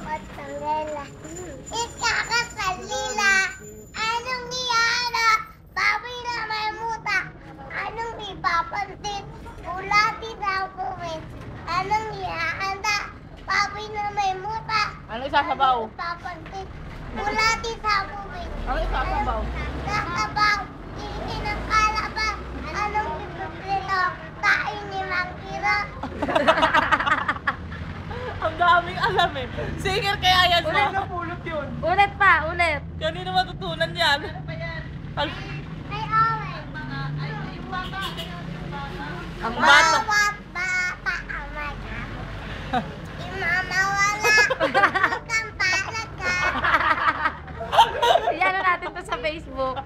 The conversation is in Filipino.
Patanggela. Ikakasalila. Anong iharap? Baboy na may muta. Anong ipapansin? Ulati na puwit. Anong ihahanda? Baboy na may muta. Ano isasabaw? Anong ipapansin? Ulati sa puwit. Ano isasabaw? Sasabaw. Hindi ng kalaba. Anong ipiprito? Tain ni Mangkira. Ang daming alam eh. Singer kaya yan mo. Ulit napulot yun. Ulit pa, ulit. Kanino matutunan yan? Ay, Owen. Ang bata. Bawat bata ang magkakot. Imamawala. Huwag kang palaga. Iyan na natin to sa Facebook.